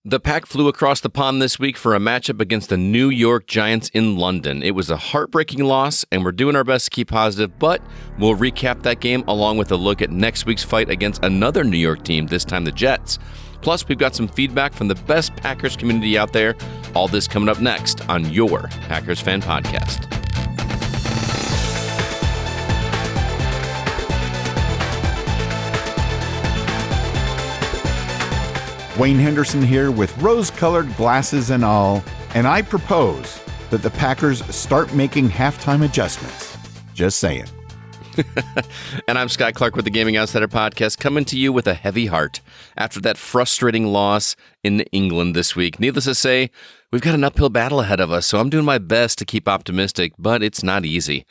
The Pack flew across the pond this week for a matchup against the New York Giants in London. It was a heartbreaking loss, and we're doing our best to keep positive, but we'll recap that game along with a look at next week's fight against another New York team, this time the Jets. Plus, we've got some feedback from the best Packers community out there. All this coming up next on your Packers Fan Podcast. Wayne Henderson here with rose-colored glasses and all, and I propose that the Packers start making halftime adjustments. Just saying. And I'm Scott Clark with the Gaming Outsider Podcast, coming to you with a heavy heart after that frustrating loss in England this week. Needless to say, we've got an uphill battle ahead of us, so I'm doing my best to keep optimistic, but it's not easy.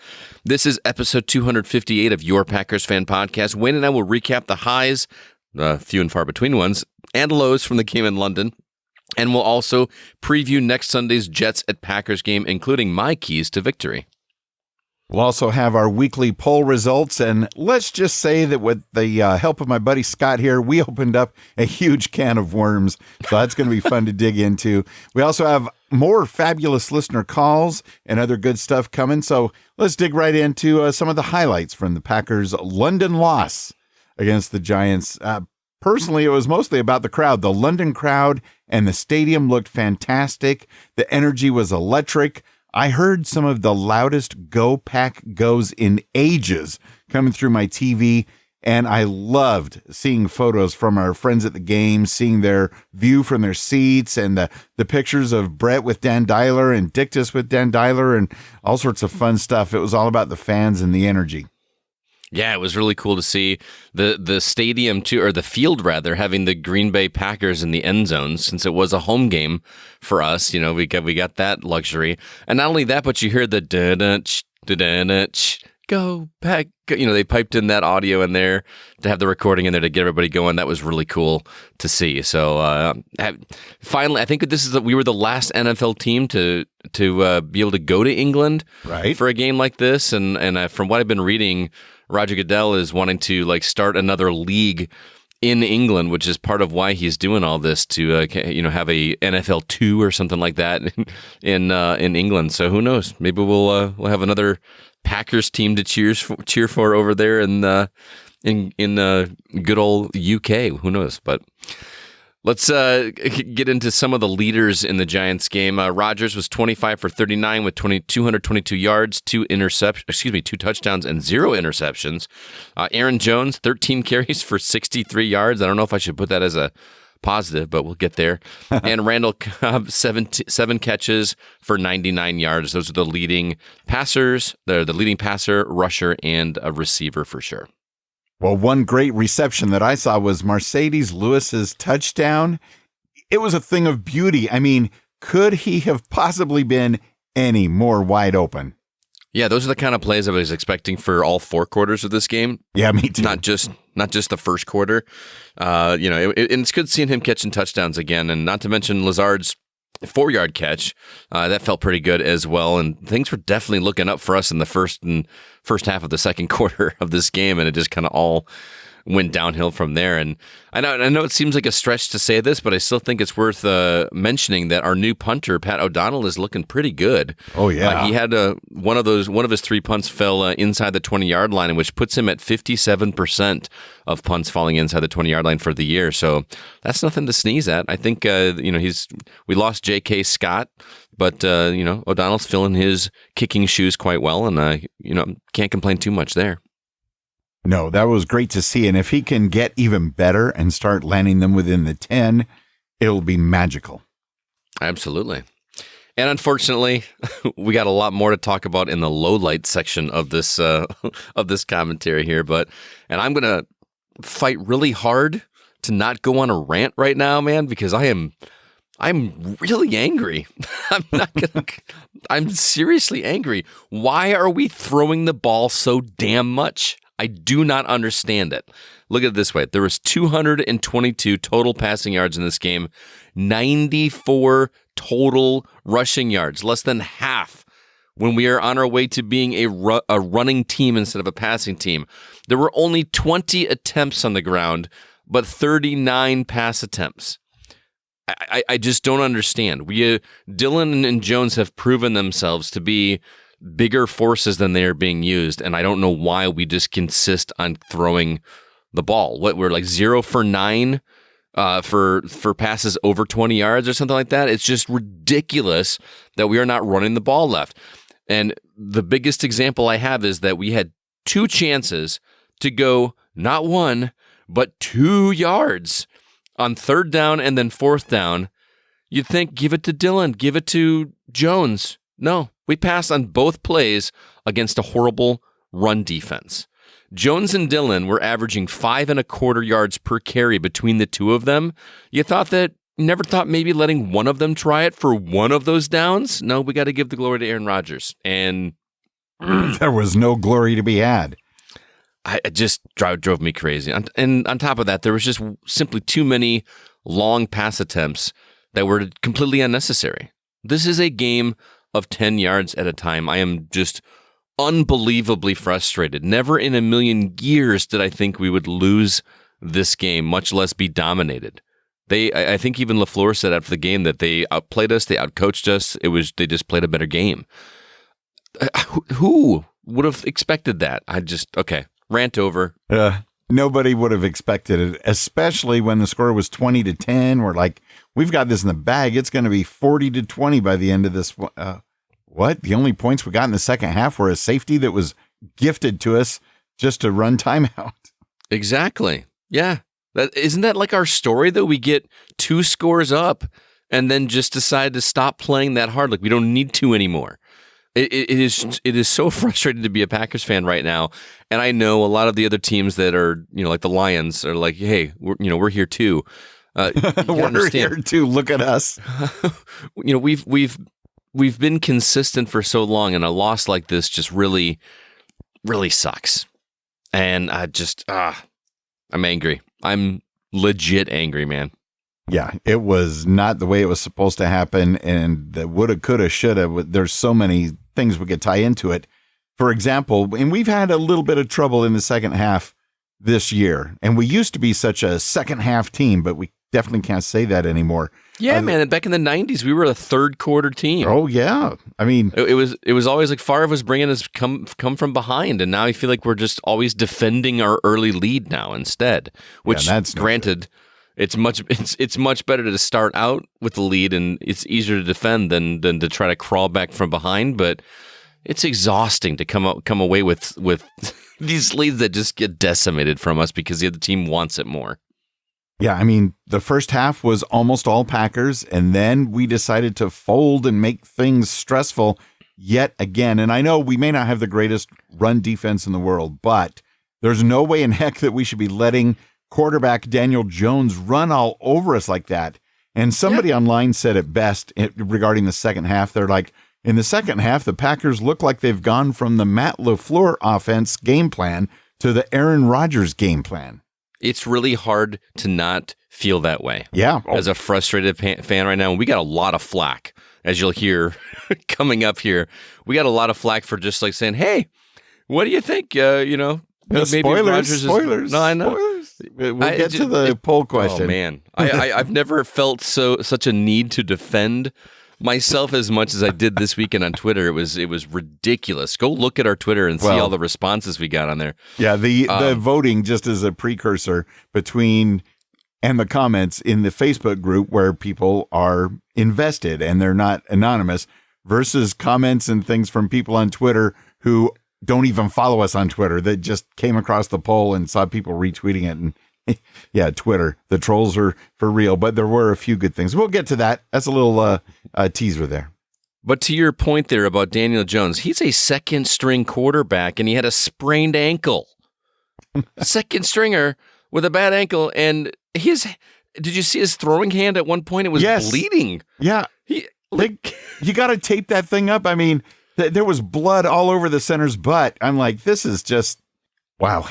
This is episode 258 of your Packers Fan Podcast. Wayne and I will recap the highs, few and far between ones, and lows from the game in London. And we'll also preview next Sunday's Jets at Packers game, including my keys to victory. We'll also have our weekly poll results, and let's just say that with the help of my buddy Scott here, we opened up a huge can of worms, so that's going to be fun to dig into. We also have more fabulous listener calls and other good stuff coming, so let's dig right into some of the highlights from the Packers' London loss against the Giants. Personally, it was mostly about the crowd. The London crowd and the stadium looked fantastic. The energy was electric. I heard some of the loudest Go Pack Goes in ages coming through my TV, and I loved seeing photos from our friends at the game, seeing their view from their seats, and the pictures of Brett with Dan Dialer and Dictus with Dan Dialer and all sorts of fun stuff. It was all about the fans and the energy. Yeah, it was really cool to see the stadium too, or the field rather, having the Green Bay Packers in the end zones, since it was a home game for us. You know, we got that luxury, and not only that, but you hear the go Pack. You know, they piped in that audio in there to have the recording in there to get everybody going. That was really cool to see. So finally, I think we were the last NFL team to be able to go to England for a game like this, and from what I've been reading, Roger Goodell is wanting to start another league in England, which is part of why he's doing all this to have a NFL 2 or something like that in England. So who knows? Maybe we'll have another Packers team to cheer for over there in good old UK. Who knows? But let's get into some of the leaders in the Giants game. Rodgers was 25 for 39 with 222 yards, 2 touchdowns, and 0 interceptions. Aaron Jones, 13 carries for 63 yards. I don't know if I should put that as a positive, but we'll get there. And Randall Cobb, 7 catches for 99 yards. Those are the leading passers. They're the leading passer, rusher, and a receiver for sure. Well, one great reception that I saw was Mercedes Lewis's touchdown. It was a thing of beauty. I mean, could he have possibly been any more wide open? Yeah, those are the kind of plays I was expecting for all 4 quarters of this game. Yeah, me too. Not just the first quarter. And it's good seeing him catching touchdowns again, and not to mention Lazard's 4-yard catch. That felt pretty good as well, and things were definitely looking up for us in the first half of the second quarter of this game, and it just kind of all went downhill from there. And I know it seems like a stretch to say this, but I still think it's worth mentioning that our new punter, Pat O'Donnell, is looking pretty good. Oh yeah, he had one of his 3 punts fell inside the 20-yard line, which puts him at 57% of punts falling inside the 20-yard line for the year. So that's nothing to sneeze at. I think we lost J.K. Scott, but O'Donnell's filling his kicking shoes quite well, and can't complain too much there. No, that was great to see. And if he can get even better and start landing them within the 10, it'll be magical. Absolutely. And unfortunately, we got a lot more to talk about in the low light section of this commentary here. And I'm going to fight really hard to not go on a rant right now, man, because I'm really angry. I'm seriously angry. Why are we throwing the ball so damn much? I do not understand it. Look at it this way. There was 222 total passing yards in this game, 94 total rushing yards, less than half when we are on our way to being a running team instead of a passing team. There were only 20 attempts on the ground, but 39 pass attempts. I just don't understand. Dillon and Jones have proven themselves to be bigger forces than they are being used, and I don't know why we just consist on throwing the ball. We're like 0 for 9 for passes over 20 yards or something like that. It's just ridiculous that we are not running the ball left. And the biggest example I have is that we had 2 chances to go not 1, but 2 yards on 3rd down and then 4th down. You'd think, give it to Dillon, give it to Jones. No, we passed on both plays against a horrible run defense. Jones and Dillon were averaging 5.25 yards per carry between the two of them. You never thought maybe letting one of them try it for one of those downs? No, we got to give the glory to Aaron Rodgers. And there was no glory to be had. It just drove me crazy. And on top of that, there was just simply too many long pass attempts that were completely unnecessary. This is a game of 10 yards at a time. I am just unbelievably frustrated. Never in a million years did I think we would lose this game, much less be dominated. I think even LaFleur said after the game that they outplayed us, they outcoached us. They just played a better game. Who would have expected that? Okay, rant over. Nobody would have expected it, especially when the score was 20-10. We're like, we've got this in the bag. It's going to be 40-20 by the end of this. What? The only points we got in the second half were a safety that was gifted to us just to run timeout. Exactly. Yeah. Isn't that like our story, though? We get 2 scores up and then just decide to stop playing that hard. Like we don't need to anymore. It is so frustrating to be a Packers fan right now. And I know a lot of the other teams that are, like the Lions are like, hey, we're here too. We're here too. Look at us. We've been consistent for so long, and a loss like this just really, really sucks. And I'm angry. I'm legit angry, man. Yeah, it was not the way it was supposed to happen, and the woulda, coulda, shoulda. There's so many things we could tie into it. For example, and we've had a little bit of trouble in the second half this year, and we used to be such a second half team, but we definitely can't say that anymore. Yeah, man. Back in the 90s, we were a third quarter team. Oh, yeah. I mean, it was always like Favre was bringing us come from behind, and now I feel like we're just always defending our early lead now instead. Which, that's granted, it's much better to start out with the lead, and it's easier to defend than to try to crawl back from behind. But it's exhausting to come away with these leads that just get decimated from us because the other team wants it more. Yeah, I mean, the first half was almost all Packers, and then we decided to fold and make things stressful yet again. And I know we may not have the greatest run defense in the world, but there's no way in heck that we should be letting quarterback Daniel Jones run all over us like that. And somebody online said it best regarding the second half. They're like, in the second half, the Packers look like they've gone from the Matt LaFleur offense game plan to the Aaron Rodgers game plan. It's really hard to not feel that way. Yeah. As a frustrated fan right now, we got a lot of flack, as you'll hear coming up here. We got a lot of flack for just like saying, hey, what do you think? Maybe spoilers. No, I know. Spoilers. We'll get to the poll question. Oh, man. I've never felt such a need to defend myself as much as I did this weekend on Twitter. It was ridiculous. Go look at our Twitter and see all the responses we got on there. Yeah, the voting, just as a precursor between and the comments in the Facebook group where people are invested and they're not anonymous versus comments and things from people on Twitter who don't even follow us on Twitter that just came across the poll and saw people retweeting it. And yeah, Twitter, the trolls are for real, but there were a few good things. We'll get to that. That's a little teaser there. But to your point there about Daniel Jones, he's a second string quarterback and he had a sprained ankle. Second stringer with a bad ankle. And did you see his throwing hand at one point? It was bleeding. Yeah. You got to tape that thing up. I mean, there was blood all over the center's butt. I'm like, this is just, wow.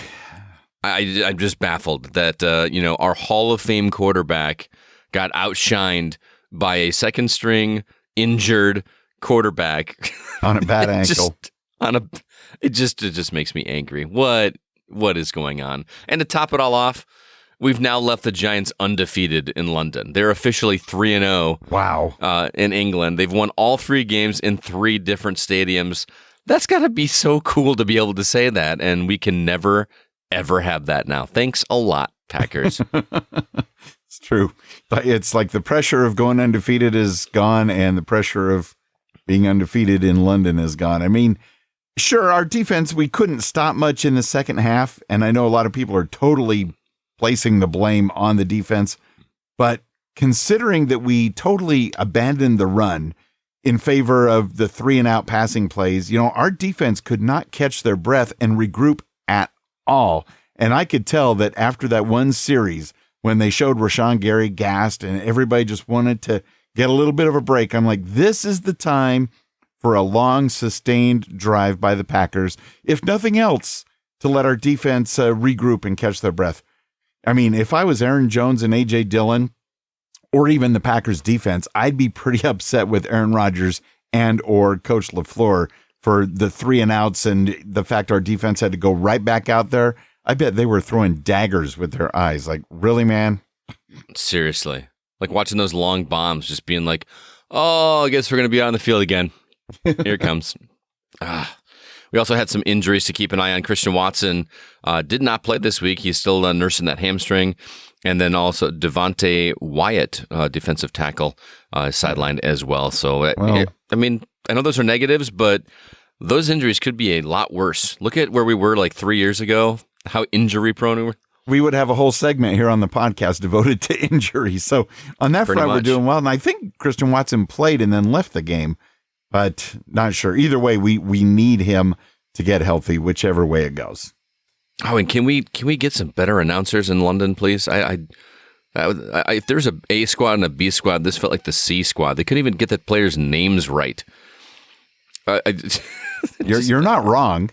I'm just baffled that, our Hall of Fame quarterback got outshined by a second string injured quarterback on a bad ankle. It just makes me angry. What is going on? And to top it all off, we've now left the Giants undefeated in London. They're officially 3-0. Wow. In England. They've won all 3 games in 3 different stadiums. That's got to be so cool to be able to say that, and we can never, ever have that now. Thanks a lot, Packers. It's true. But it's like the pressure of going undefeated is gone, and the pressure of being undefeated in London is gone. I mean, sure, our defense, we couldn't stop much in the second half, and I know a lot of people are totally placing the blame on the defense, but considering that we totally abandoned the run in favor of the 3-and-out passing plays, our defense could not catch their breath and regroup at all. And I could tell that after that one series, when they showed Rashawn Gary gassed and everybody just wanted to get a little bit of a break, I'm like, this is the time for a long, sustained drive by the Packers, if nothing else, to let our defense regroup and catch their breath. I mean, if I was Aaron Jones and A.J. Dillon, or even the Packers defense, I'd be pretty upset with Aaron Rodgers and or Coach LaFleur for the 3-and-outs and the fact our defense had to go right back out there. I bet they were throwing daggers with their eyes. Like, really, man? Seriously. Like watching those long bombs, just being like, oh, I guess we're going to be on the field again. Here it comes. We also had some injuries to keep an eye on. Christian Watson did not play this week. He's still nursing that hamstring. And then also Devontae Wyatt, defensive tackle, sidelined as well. So, I mean, I know those are negatives, but those injuries could be a lot worse. Look at where we were like 3 years ago, how injury prone we were. We would have a whole segment here on the podcast devoted to injuries. So on that front, we're doing well. And I think Christian Watson played and then left the game, but not sure. Either way, we need him to get healthy, whichever way it goes. Oh, and can we get some better announcers in London, please? If there's a A squad and a B squad, this felt like the C squad. They couldn't even get the players' names right. You're not wrong.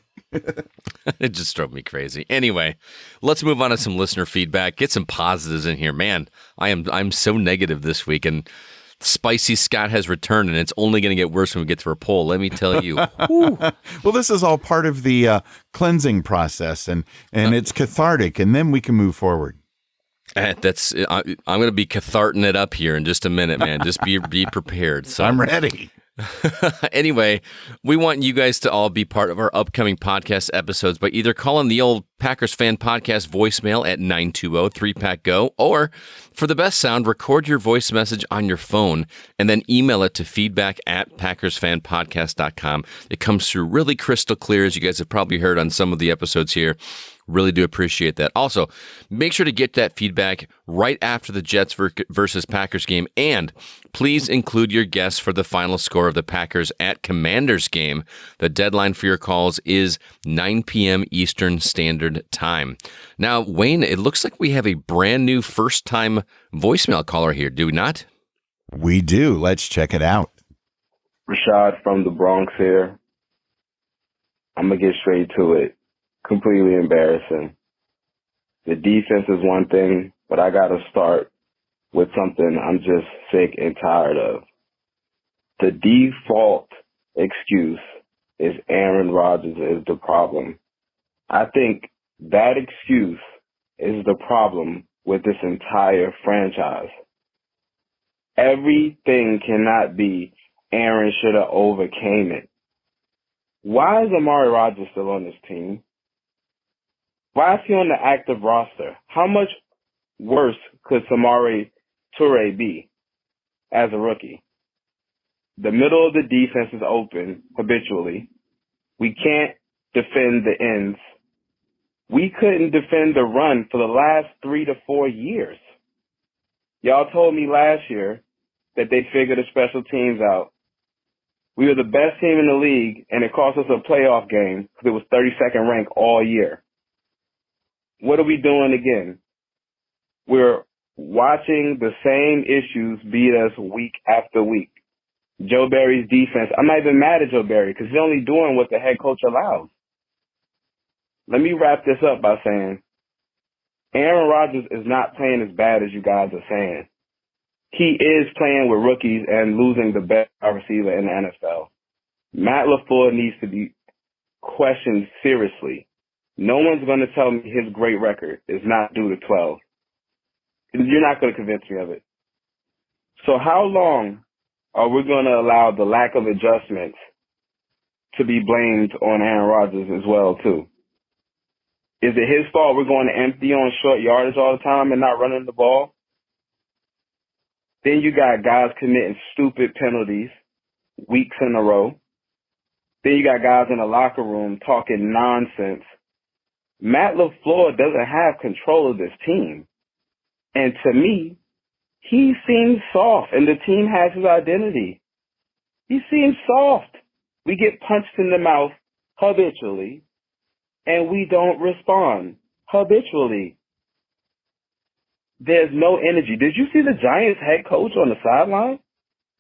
It just drove me crazy. Anyway, let's move on to some listener feedback. Get some positives in here, man. I'm so negative this week, and Spicy Scott has returned, and it's only going to get worse when we get to our poll. Let me tell you. Well, this is all part of the cleansing process, and it's cathartic, and then we can move forward. I'm going to be catharting it up here in just a minute, man. Just be prepared. So I'm ready. Anyway, we want you guys to all be part of our upcoming podcast episodes by either calling the old Packers Fan Podcast voicemail at 920-3PACK-GO, or for the best sound, record your voice message on your phone and then email it to feedback@PackersFanPodcast.com. It comes through really crystal clear, as you guys have probably heard on some of the episodes here. Really do appreciate that. Also, make sure to get that feedback right after the Jets versus Packers game, and please include your guess for the final score of the Packers at Commanders game. The deadline for your calls is 9 p.m. Eastern Standard Time. Now, Wayne, it looks like we have a brand new first-time voicemail caller here, do we not? We do. Let's check it out. Rashad from the Bronx here. I'm going to get straight to it. Completely embarrassing. The defense is one thing, but I got to start with something I'm just sick and tired of. The default excuse is Aaron Rodgers is the problem. I think that excuse is the problem with this entire franchise. Everything cannot be Aaron should have overcame it. Why is Amari Rodgers still on this team? Why is he on the active roster? How much worse could Samori Toure be as a rookie? The middle of the defense is open habitually. We can't defend the ends. We couldn't defend the run for the last 3 to 4 years. Y'all told me last year that they figured the special teams out. We were the best team in the league, and it cost us a playoff game because it was 32nd ranked all year. What are we doing again? We're watching the same issues beat us week after week. Joe Barry's defense, I'm not even mad at Joe Barry because he's only doing what the head coach allows. Let me wrap this up by saying Aaron Rodgers is not playing as bad as you guys are saying. He is playing with rookies and losing the best receiver in the NFL. Matt LaFleur needs to be questioned seriously. No one's going to tell me his great record is not due to 12. You're not going to convince me of it. So how long are we going to allow the lack of adjustments to be blamed on Aaron Rodgers as well, too? Is it his fault we're going to empty on short yardage all the time and not running the ball? Then you got guys committing stupid penalties weeks in a row. Then you got guys in the locker room talking nonsense. Matt LaFleur doesn't have control of this team. And to me, he seems soft, and the team has his identity. He seems soft. We get punched in the mouth habitually, and we don't respond habitually. There's no energy. Did you see the Giants head coach on the sideline?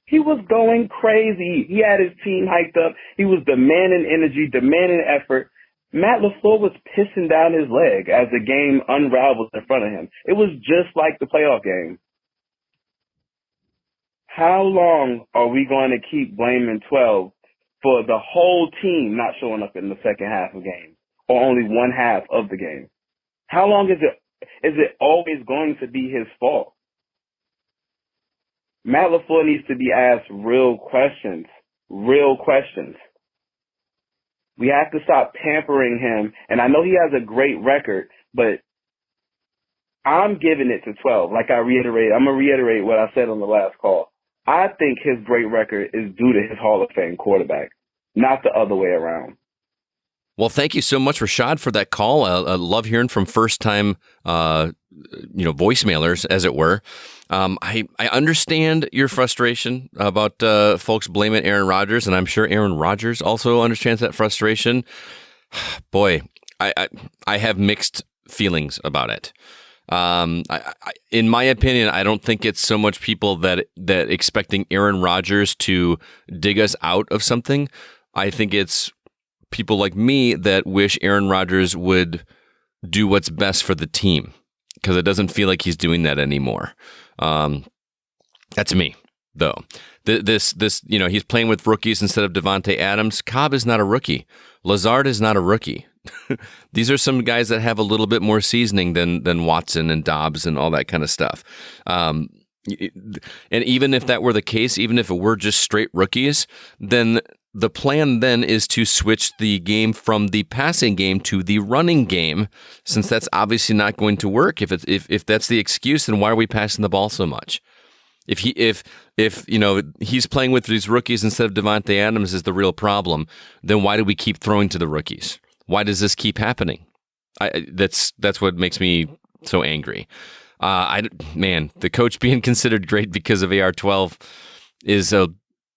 He was going crazy. He had his team hyped up. He was demanding energy, demanding effort. Matt LaFleur was pissing down his leg as the game unravels in front of him. It was just like the playoff game. How long are we going to keep blaming 12 for the whole team not showing up in the second half of games or only one half of the game? How long is it always going to be his fault? Matt LaFleur needs to be asked real questions. Real questions. We have to stop pampering him. And I know he has a great record, but I'm giving it to 12. Like I'm going to reiterate what I said on the last call. I think his great record is due to his Hall of Fame quarterback, not the other way around. Well, thank you so much, Rashad, for that call. I love hearing from first-time, voicemailers, as it were. I understand your frustration about folks blaming Aaron Rodgers, and I'm sure Aaron Rodgers also understands that frustration. Boy, I have mixed feelings about it. In my opinion, I don't think it's so much people that expecting Aaron Rodgers to dig us out of something. I think it's people like me that wish Aaron Rodgers would do what's best for the team, because it doesn't feel like he's doing that anymore. That's me, though. This, he's playing with rookies instead of Devontae Adams. Cobb is not a rookie. Lazard is not a rookie. These are some guys that have a little bit more seasoning than Watson and Dobbs and all that kind of stuff. And even if that were the case, even if it were just straight rookies, then the plan then is to switch the game from the passing game to the running game, since that's obviously not going to work. If that's the excuse, then why are we passing the ball so much? If he's playing with these rookies instead of Devontae Adams is the real problem, then why do we keep throwing to the rookies? Why does this keep happening? That's what makes me so angry. The coach being considered great because of AR-12 is a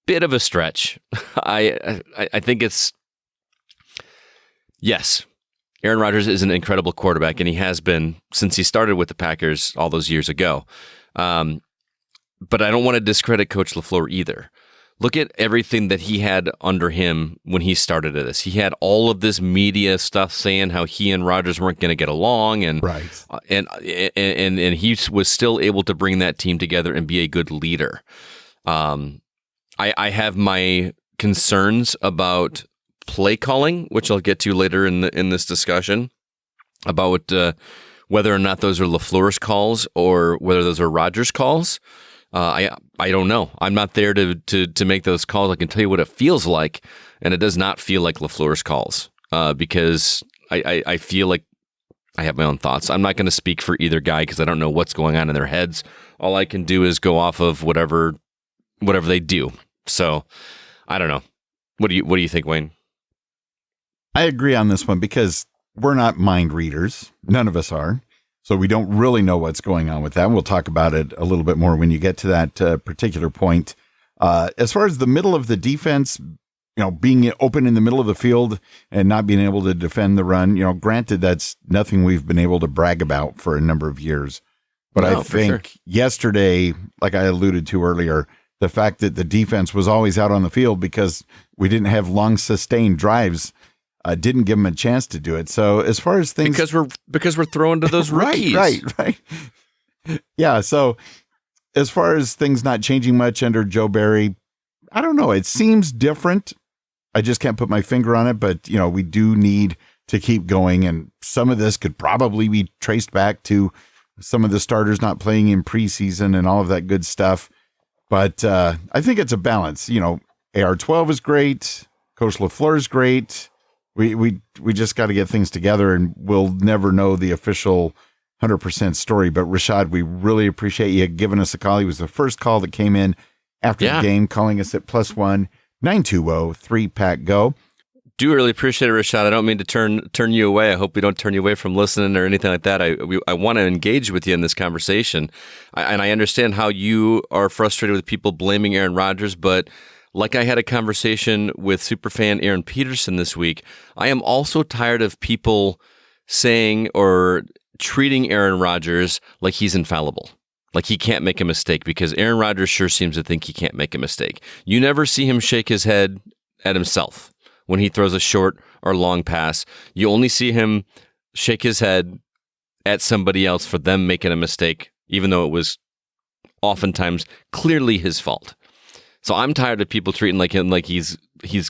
bit of a stretch. I think it's, yes, Aaron Rodgers is an incredible quarterback, and he has been since he started with the Packers all those years ago. But I don't want to discredit Coach LaFleur either. Look at everything that he had under him when he started this. He had all of this media stuff saying how he and Rodgers weren't going to get along, and right. and he was still able to bring that team together and be a good leader. I have my concerns about play calling, which I'll get to later in this discussion, about whether or not those are LaFleur's calls or whether those are Rodgers' calls. I don't know. I'm not there to make those calls. I can tell you what it feels like, and it does not feel like LaFleur's calls because I feel like I have my own thoughts. I'm not going to speak for either guy because I don't know what's going on in their heads. All I can do is go off of whatever they do. So I don't know. What do you think, Wayne? I agree on this one because we're not mind readers. None of us are. So we don't really know what's going on with that. We'll talk about it a little bit more when you get to that particular point. As far as the middle of the defense, being open in the middle of the field and not being able to defend the run, granted, that's nothing we've been able to brag about for a number of years. But I think yesterday, like I alluded to earlier, the fact that the defense was always out on the field because we didn't have long sustained drives didn't give them a chance to do it. So as far as things, because we're throwing to those rookies, right. Yeah. So as far as things not changing much under Joe Barry, I don't know. It seems different. I just can't put my finger on it, but we do need to keep going. And some of this could probably be traced back to some of the starters not playing in preseason and all of that good stuff. But I think it's a balance. AR-12 is great. Coach LaFleur is great. We just got to get things together, and we'll never know the official 100% story. But Rashad, we really appreciate you giving us a call. He was the first call that came in after the game, calling us at +1 920 3PACK-GO. Do really appreciate it, Rashad. I don't mean to turn you away. I hope we don't turn you away from listening or anything like that. I want to engage with you in this conversation, and I understand how you are frustrated with people blaming Aaron Rodgers, but like I had a conversation with superfan Aaron Peterson this week, I am also tired of people saying or treating Aaron Rodgers like he's infallible. Like he can't make a mistake, because Aaron Rodgers sure seems to think he can't make a mistake. You never see him shake his head at himself when he throws a short or long pass. You only see him shake his head at somebody else for them making a mistake, even though it was oftentimes clearly his fault. So I'm tired of people treating him like he's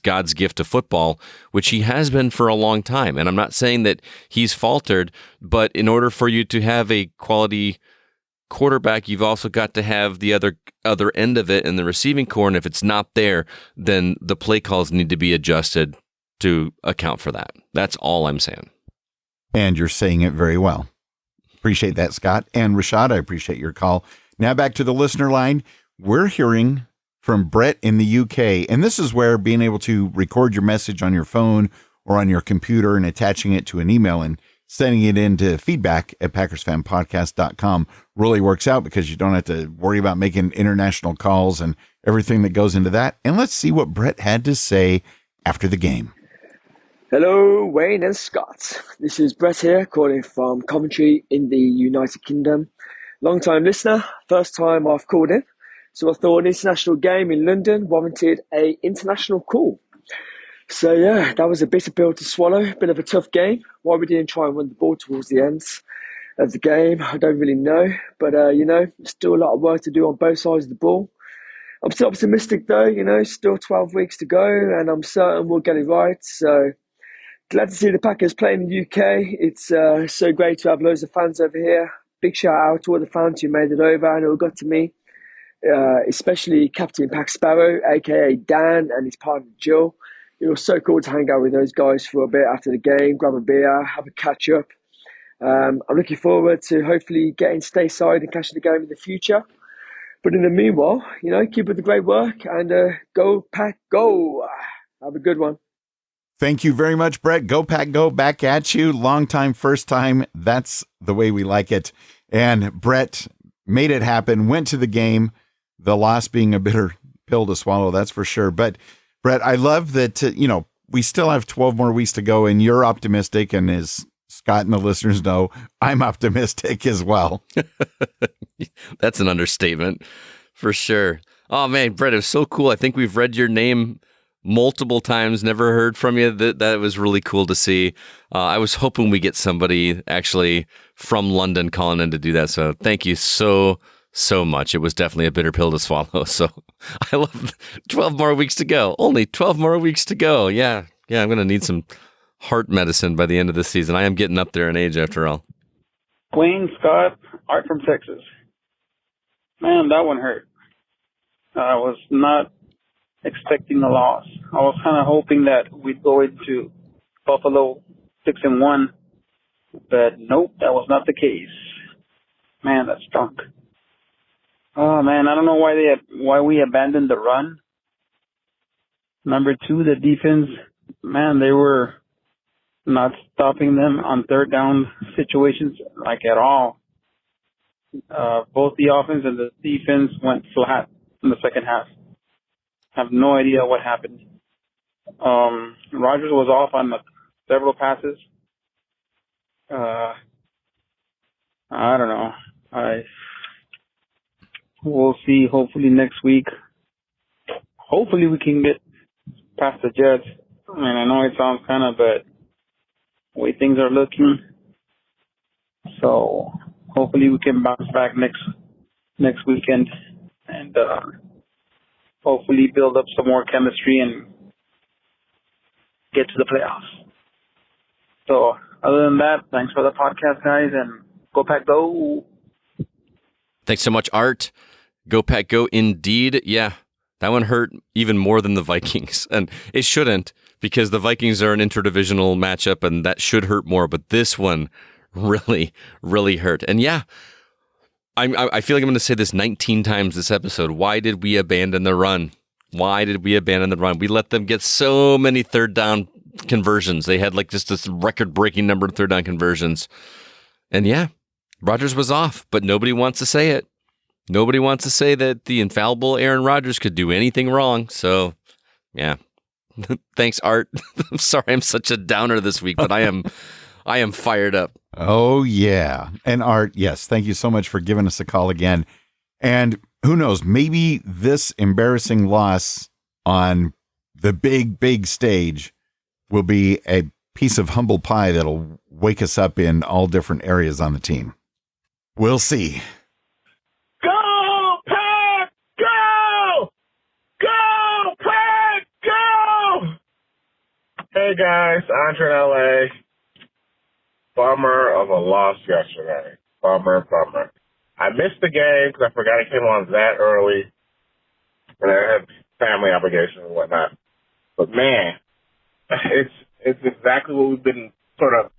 God's gift to football, which he has been for a long time. And I'm not saying that he's faltered, but in order for you to have a quality quarterback, you've also got to have the other end of it in the receiving core. And if it's not there, then the play calls need to be adjusted to account for that. That's all I'm saying. And you're saying it very well. Appreciate that, Scott. And Rashad, I appreciate your call. Now back to the listener line. We're hearing from Brett in the UK. And this is where being able to record your message on your phone or on your computer and attaching it to an email and sending it into feedback at PackersFanPodcast.com really works out, because you don't have to worry about making international calls and everything that goes into that. And let's see what Brett had to say after the game. Hello, Wayne and Scott. This is Brett here, calling from Coventry in the United Kingdom. Long-time listener, first time I've called in. So I thought an international game in London warranted an international call. So yeah, that was a bitter pill to swallow. Bit of a tough game. Why we didn't try and win the ball towards the end of the game, I don't really know. But still a lot of work to do on both sides of the ball. I'm still optimistic though, still 12 weeks to go, and I'm certain we'll get it right. So glad to see the Packers play in the UK. It's so great to have loads of fans over here. Big shout out to all the fans who made it over and who got to me. Especially Captain Pack Sparrow, aka Dan, and his partner Jill. It was so cool to hang out with those guys for a bit after the game, grab a beer, have a catch up. I'm looking forward to hopefully getting stateside and catching the game in the future. But in the meanwhile, keep up the great work and go Pack Go. Have a good one. Thank you very much, Brett. Go Pack Go, back at you. Long time, first time. That's the way we like it. And Brett made it happen, went to the game, the loss being a bitter pill to swallow, that's for sure. But Brett, I love that, we still have 12 more weeks to go, and you're optimistic. And as Scott and the listeners know, I'm optimistic as well. That's an understatement for sure. Oh man, Brett, it was so cool. I think we've read your name multiple times, never heard from you. That was really cool to see. I was hoping we get somebody actually from London calling in to do that. So thank you so much. It was definitely a bitter pill to swallow. So I love 12 more weeks to go. Only 12 more weeks to go. Yeah, I'm going to need some heart medicine by the end of the season. I am getting up there in age after all. Wayne, Scott, Art from Texas. Man, that one hurt. I was not expecting a loss. I was kind of hoping that we'd go into Buffalo 6-1, but nope, that was not the case. Man, that stunk. Oh man, I don't know why we abandoned the run. Number two, the defense, man, they were not stopping them on third down situations like at all. Both the offense and the defense went flat in the second half. I have no idea what happened. Rodgers was off on several passes. I don't know. We'll see. Hopefully next week. Hopefully we can get past the Jets. I mean, I know it sounds kind of, but the way things are looking. So hopefully we can bounce back next weekend and hopefully build up some more chemistry and get to the playoffs. So other than that, thanks for the podcast, guys, and go Pack Go. Thanks so much, Art. Go Pack Go, indeed. Yeah, that one hurt even more than the Vikings. And it shouldn't, because the Vikings are an interdivisional matchup, and that should hurt more. But this one really, really hurt. And yeah, I feel like I'm going to say this 19 times this episode. Why did we abandon the run? Why did we abandon the run? We let them get so many third down conversions. They had like just this record-breaking number of third down conversions. And yeah, Rodgers was off, but nobody wants to say it. Nobody wants to say that the infallible Aaron Rodgers could do anything wrong. So, yeah. Thanks, Art. I'm sorry I'm such a downer this week, but I am fired up. Oh, yeah. And Art, yes, thank you so much for giving us a call again. And who knows, maybe this embarrassing loss on the big stage will be a piece of humble pie that'll wake us up in all different areas on the team. We'll see. Go, Pack, go! Go, Pack, go! Hey, guys, Andre in LA. Bummer of a loss yesterday. Bummer. I missed the game because I forgot it came on that early, and I had family obligations and whatnot. But, man, it's exactly what we've been sort of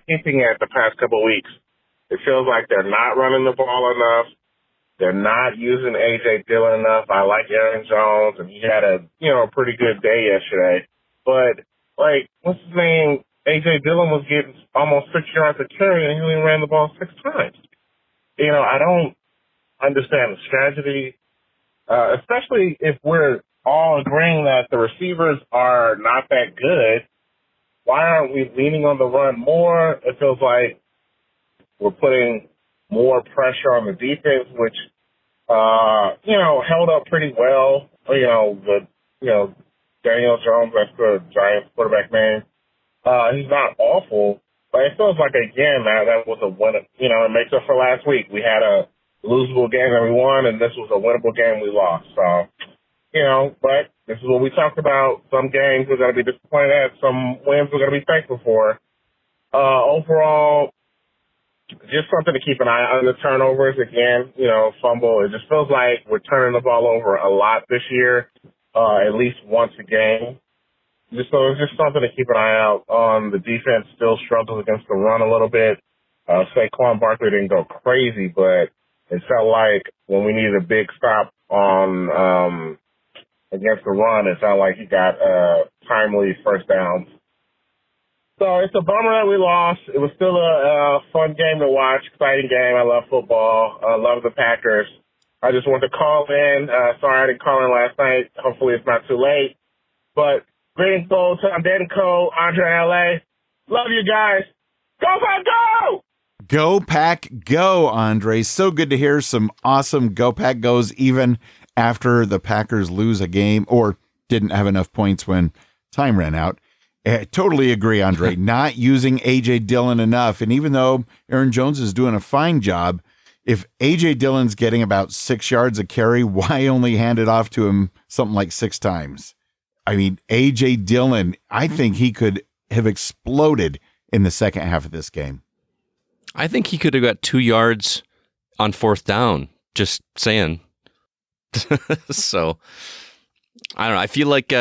hinting at the past couple of weeks. It feels like they're not running the ball enough. They're not using A.J. Dillon enough. I like Aaron Jones, and he had a pretty good day yesterday. But, like, what's his name? A.J. Dillon was getting almost 6 yards a carry, and he only ran the ball 6 times. I don't understand the strategy, especially if we're all agreeing that the receivers are not that good. Why aren't we leaning on the run more? It feels like we're putting more pressure on the defense, which, held up pretty well. Daniel Jones, that's the Giants quarterback name. He's not awful, but it feels like, again, that was a win. It makes up for last week. We had a losable game that we won, and this was a winnable game we lost. So, but this is what we talked about. Some games we're going to be disappointed at. Some wins we're going to be thankful for. Overall, just something to keep an eye on the turnovers. Again, fumble. It just feels like we're turning the ball over a lot this year, at least once a game. So it's just something to keep an eye out on. The defense still struggles against the run a little bit. Saquon Barkley didn't go crazy, but it felt like when we needed a big stop on against the run, it felt like he got timely first downs. So it's a bummer that we lost. It was still a fun game to watch, exciting game. I love football. I love the Packers. I just wanted to call in. Sorry I didn't call in last night. Hopefully it's not too late. But greetings, Bo, Tom Denko, Andre in LA. Love you guys. Go Pack Go! Go Pack Go, Andre. So good to hear some awesome Go Pack Goes even after the Packers lose a game or didn't have enough points when time ran out. I totally agree, Andre. Not using A.J. Dillon enough. And even though Aaron Jones is doing a fine job, if A.J. Dillon's getting about 6 yards a carry, why only hand it off to him something like 6 times? I mean, A.J. Dillon, I think he could have exploded in the second half of this game. I think he could have got 2 yards on 4th down. Just saying. So, I don't know. I feel like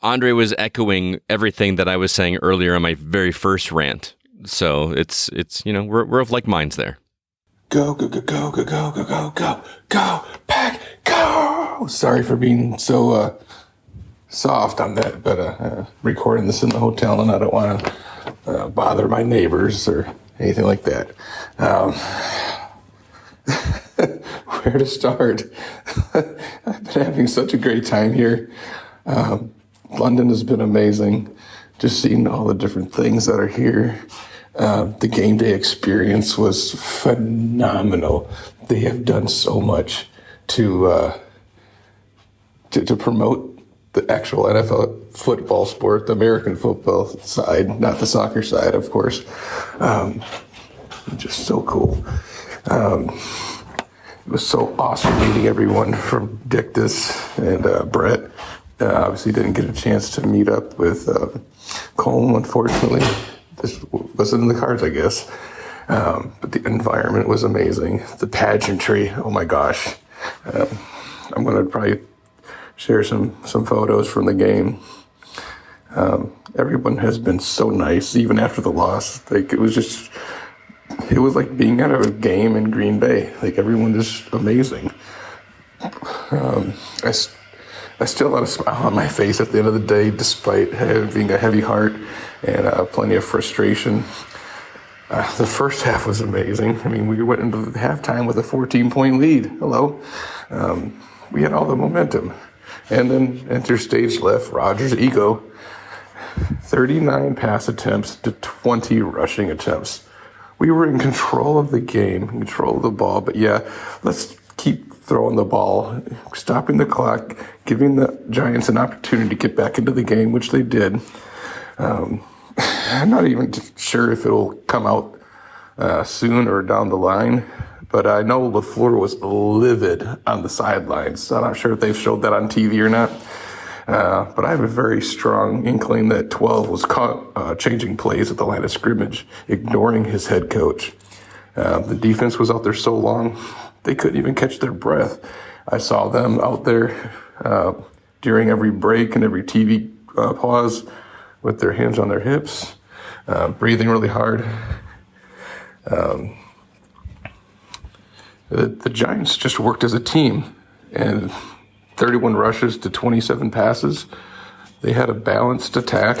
Andre was echoing everything that I was saying earlier in my very first rant. So it's we're of like minds there. Go, go, go, go, go, go, go, go, go, go, Pack, go! Sorry for being so soft on that, but recording this in the hotel, and I don't want to bother my neighbors or anything like that. Where to start? I've been having such a great time here. London has been amazing. Just seeing all the different things that are here. The game day experience was phenomenal. They have done so much to promote the actual NFL football sport, the American football side, not the soccer side, of course. Just so cool. It was so awesome meeting everyone from Dictus and Brett. Obviously didn't get a chance to meet up with Colm, unfortunately. This wasn't in the cards, I guess. But the environment was amazing. The pageantry, oh my gosh. I'm going to probably share some photos from the game. Everyone has been so nice, even after the loss. Like, it was like being at a game in Green Bay. Like, everyone is amazing. I still had a smile on my face at the end of the day, despite having a heavy heart and plenty of frustration. The first half was amazing. I mean, we went into the halftime with a 14-point lead. Hello. We had all the momentum. And then enter stage left, Rodgers' ego. 39 pass attempts to 20 rushing attempts. We were in control of the game, in control of the ball. But yeah, let's keep throwing the ball, stopping the clock, giving the Giants an opportunity to get back into the game, which they did. I'm not even sure if it'll come out soon or down the line, but I know LaFleur was livid on the sidelines. I'm not sure if they've showed that on TV or not, but I have a very strong inkling that 12 was caught changing plays at the line of scrimmage, ignoring his head coach. The defense was out there so long, they couldn't even catch their breath. I saw them out there during every break and every TV pause with their hands on their hips, breathing really hard. The Giants just worked as a team, and 31 rushes to 27 passes. They had a balanced attack.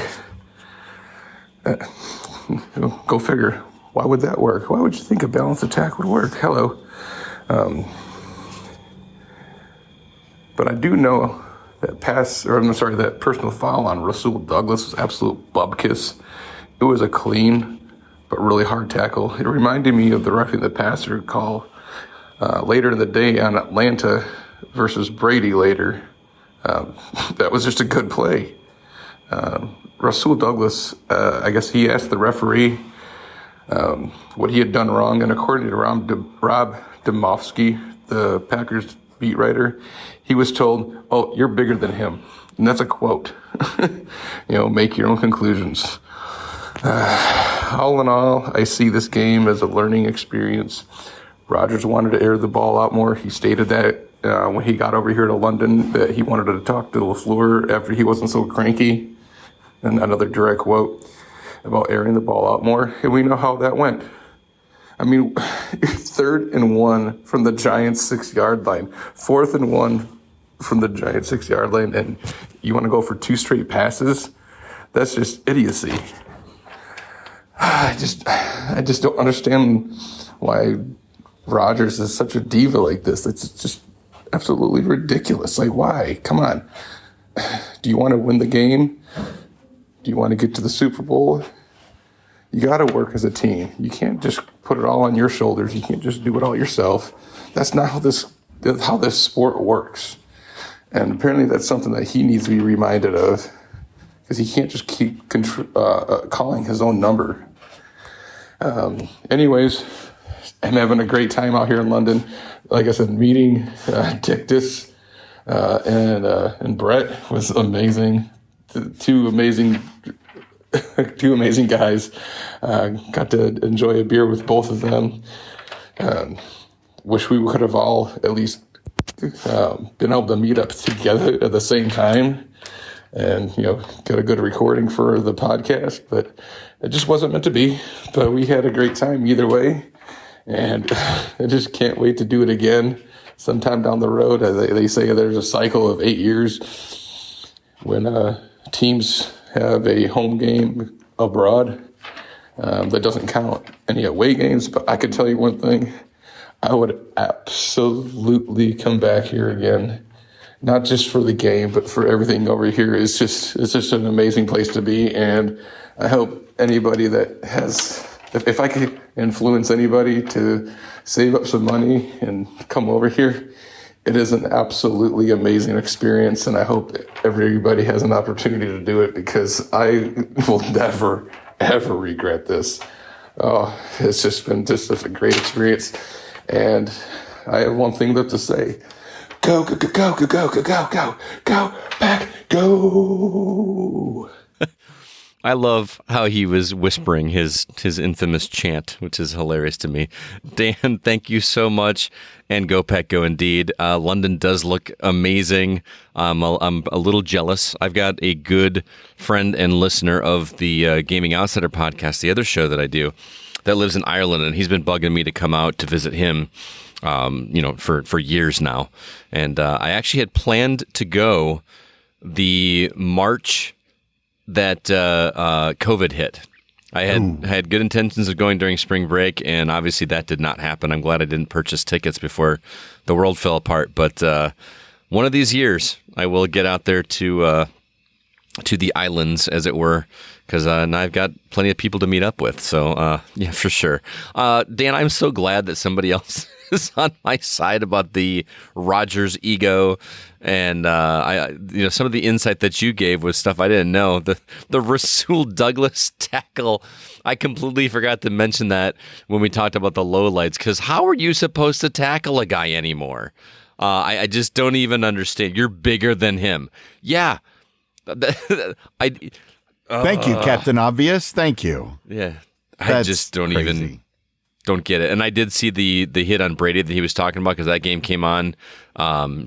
Go figure. Why would that work? Why would you think a balanced attack would work? Hello. But I do know that that personal foul on Rasul Douglas was absolute bubkiss. It was a clean but really hard tackle. It reminded me of the roughing the passer call later in the day on Atlanta versus Brady later. That was just a good play. Rasul Douglas, I guess he asked the referee what he had done wrong, and according to Rob Demovsky, the Packers beat writer, he was told, "Oh, you're bigger than him." And that's a quote. Make your own conclusions. All in all, I see this game as a learning experience. Rodgers wanted to air the ball out more. He stated that when he got over here to London, that he wanted to talk to LaFleur after he wasn't so cranky. And another direct quote about airing the ball out more. And we know how that went. I mean, 3rd and 1 from the Giants' 6-yard line, 4th and 1 from the Giants' 6-yard line, and you want to go for 2 straight passes? That's just idiocy. I just don't understand why Rodgers is such a diva like this. It's just absolutely ridiculous. Like, why? Come on. Do you want to win the game? Do you want to get to the Super Bowl? You got to work as a team. You can't just put it all on your shoulders. You can't just do it all yourself. That's not how this sport works. And apparently that's something that he needs to be reminded of, because he can't just keep calling his own number. Anyways, I'm having a great time out here in London. Like I said, meeting Dictus and Brett was amazing. Two amazing guys. Got to enjoy a beer with both of them. Wish we could have all at least been able to meet up together at the same time and, get a good recording for the podcast, but it just wasn't meant to be. But we had a great time either way, and I just can't wait to do it again sometime down the road. They say there's a cycle of 8 years when teams have a home game abroad. That doesn't count any away games, but I could tell you one thing. I would absolutely come back here again, not just for the game, but for everything over here. It's just an amazing place to be, and I hope anybody that has, if I could influence anybody to save up some money and come over here, it is an absolutely amazing experience, and I hope everybody has an opportunity to do it, because I will never, ever regret this. Oh, it's just been such a great experience. And I have one thing left to say. Go, go, go, go, go, go, go, go, go, go, back, go. I love how he was whispering his infamous chant, which is hilarious to me. Dan, thank you so much, and go Pack Go indeed. London does look amazing. I'm a little jealous. I've got a good friend and listener of the Gaming Outsider podcast, the other show that I do, that lives in Ireland, and he's been bugging me to come out to visit him, for years now. And I actually had planned to go the March that COVID hit. I had good intentions of going during spring break, and obviously that did not happen. I'm glad I didn't purchase tickets before the world fell apart. But one of these years, I will get out there to the islands, as it were, because now I've got plenty of people to meet up with. So, yeah, for sure. Dan, I'm so glad that somebody else is on my side about the Rodgers ego, and some of the insight that you gave was stuff I didn't know. The Rasul Douglas tackle, I completely forgot to mention that when we talked about the lowlights, because how are you supposed to tackle a guy anymore? I just don't even understand. You're bigger than him. Yeah. Thank you, Captain Obvious. Thank you. Yeah. I That's just don't crazy. don't get it. And I did see the hit on Brady that he was talking about, because that game came on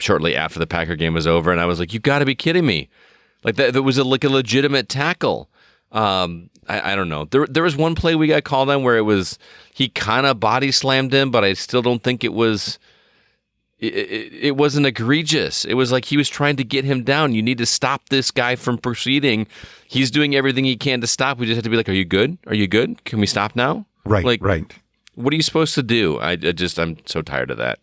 shortly after the Packer game was over, and I was like, you got to be kidding me. Like, that was a legitimate tackle. I don't know. There was one play we got called on where he kind of body slammed him, but I still don't think it was it wasn't egregious. It was like he was trying to get him down. You need to stop this guy from proceeding. He's doing everything he can to stop. We just have to be like, are you good? Are you good? Can we stop now? Right, right. What are you supposed to do? I'm so tired of that.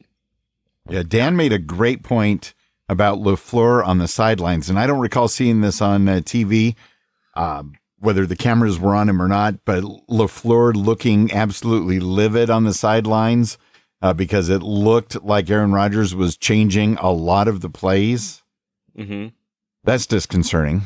Yeah, Dan made a great point about LaFleur on the sidelines, and I don't recall seeing this on TV, whether the cameras were on him or not, but LaFleur looking absolutely livid on the sidelines because it looked like Aaron Rodgers was changing a lot of the plays. Mm-hmm. That's disconcerting.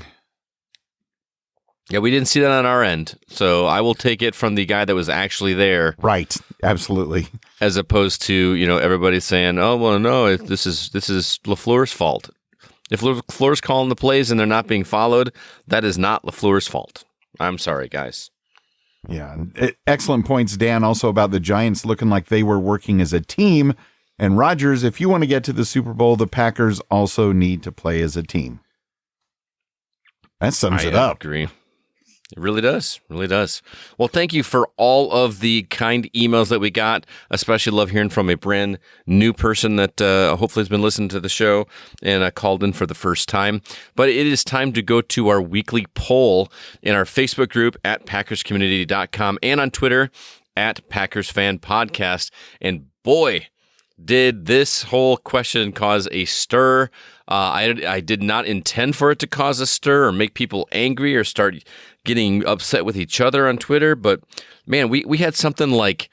Yeah, we didn't see that on our end, so I will take it from the guy that was actually there. Right, absolutely. As opposed to, everybody saying, "Oh, well, no, this is LaFleur's fault." If LaFleur's calling the plays and they're not being followed, that is not LaFleur's fault. I'm sorry, guys. Yeah, excellent points, Dan, also about the Giants looking like they were working as a team. And Rodgers, if you want to get to the Super Bowl, the Packers also need to play as a team. That sums it up. I agree. It really does. Really does. Well, thank you for all of the kind emails that we got. Especially love hearing from a brand new person that hopefully has been listening to the show and called in for the first time. But it is time to go to our weekly poll in our Facebook group at PackersCommunity.com and on Twitter at Packers Fan Podcast. And boy, did this whole question cause a stir. I did not intend for it to cause a stir or make people angry or start getting upset with each other on Twitter. But, man, we had something like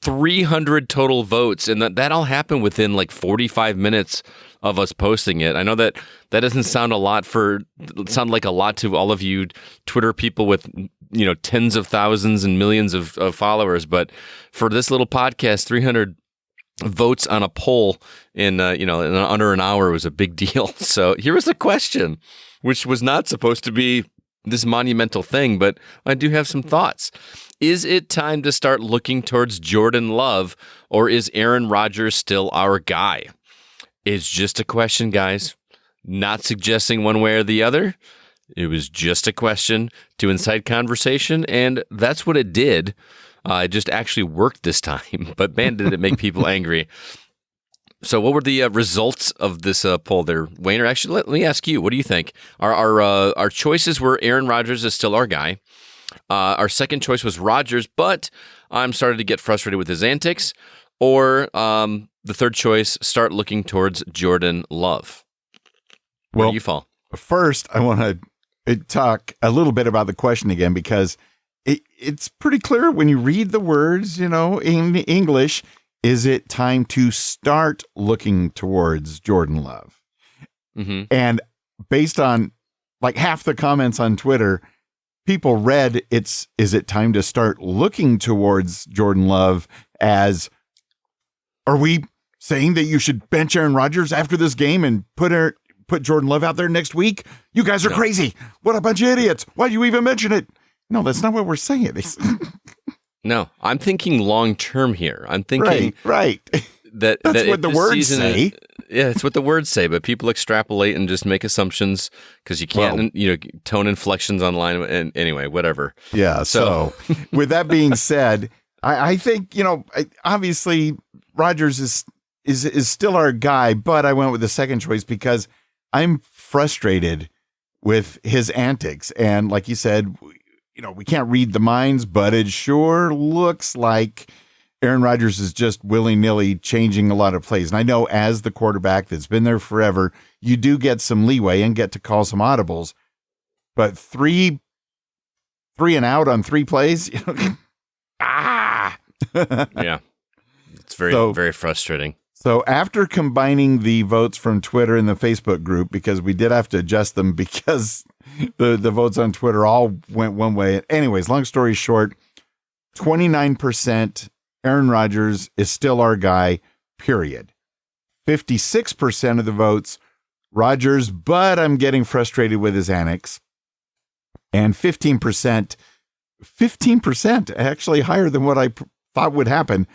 300 total votes, and that all happened within like 45 minutes of us posting it. I know that doesn't sound like a lot to all of you Twitter people with tens of thousands and millions of followers, but for this little podcast, 300 votes on a poll in under an hour was a big deal. So here was the question, which was not supposed to be this monumental thing, but I do have some thoughts. Is it time to start looking towards Jordan Love, or is Aaron Rodgers still our guy? It's just a question, guys. Not suggesting one way or the other. It was just a question to incite conversation, and that's what it did. It just actually worked this time, but man, did it make people angry. So what were the results of this poll there, Wayne? Or actually, let me ask you, what do you think? Our choices were Aaron Rodgers is still our guy. Our second choice was Rodgers, but I'm starting to get frustrated with his antics. Or the third choice, start looking towards Jordan Love. Where do you fall? First, I want to talk a little bit about the question again, because it's pretty clear when you read the words, in English. Is it time to start looking towards Jordan Love? Mm-hmm. And based on like half the comments on Twitter, people read is it time to start looking towards Jordan Love as, are we saying that you should bench Aaron Rodgers after this game and put put Jordan Love out there next week? You guys are crazy. What a bunch of idiots. Why'd you even mention it? No, that's not what we're saying. No, I'm thinking long term here. I'm thinking right. That's what the words say. Yeah, it's what the words say, but people extrapolate and just make assumptions because you can't, tone inflections online. And anyway, whatever. Yeah. So with that being said, I think, obviously Rodgers is still our guy, but I went with the second choice because I'm frustrated with his antics. And like you said, we can't read the minds, but it sure looks like Aaron Rodgers is just willy-nilly changing a lot of plays. And I know as the quarterback that's been there forever, you do get some leeway and get to call some audibles. But three and out on 3 plays, Yeah. It's very frustrating. So after combining the votes from Twitter and the Facebook group, because we did have to adjust them because the votes on Twitter all went one way. Anyways, long story short, 29% Aaron Rodgers is still our guy, period. 56% of the votes, Rodgers, but I'm getting frustrated with his antics. And 15%, actually higher than what I thought would happen.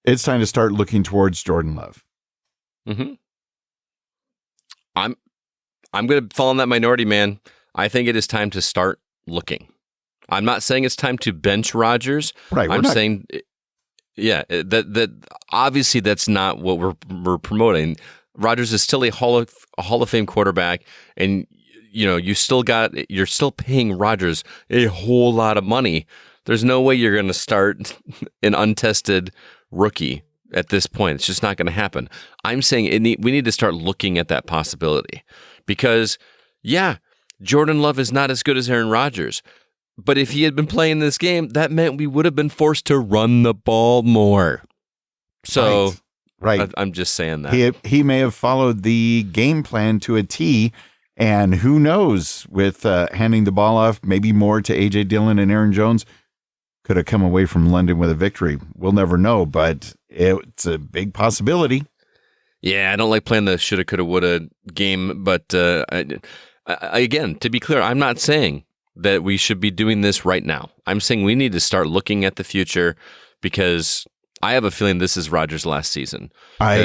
It's time to start looking towards Jordan Love. Mm-hmm. I'm going to fall in that minority, man. I think it is time to start looking. I'm not saying it's time to bench Rodgers. Right. I'm saying, that obviously that's not what we're promoting. Rodgers is still a Hall of Fame quarterback, and you're still paying Rodgers a whole lot of money. There's no way you're going to start an untested rookie at this point. It's just not going to happen. I'm saying we need to start looking at that possibility because, Jordan Love is not as good as Aaron Rodgers. But if he had been playing this game, that meant we would have been forced to run the ball more. So right. I'm just saying that. He may have followed the game plan to a T, and who knows, with handing the ball off maybe more to A.J. Dillon and Aaron Jones, could have come away from London with a victory. We'll never know, but it's a big possibility. Yeah, I don't like playing the shoulda, coulda, woulda game, but again, to be clear, I'm not saying that we should be doing this right now. I'm saying we need to start looking at the future because I have a feeling this is Rodgers' last season. I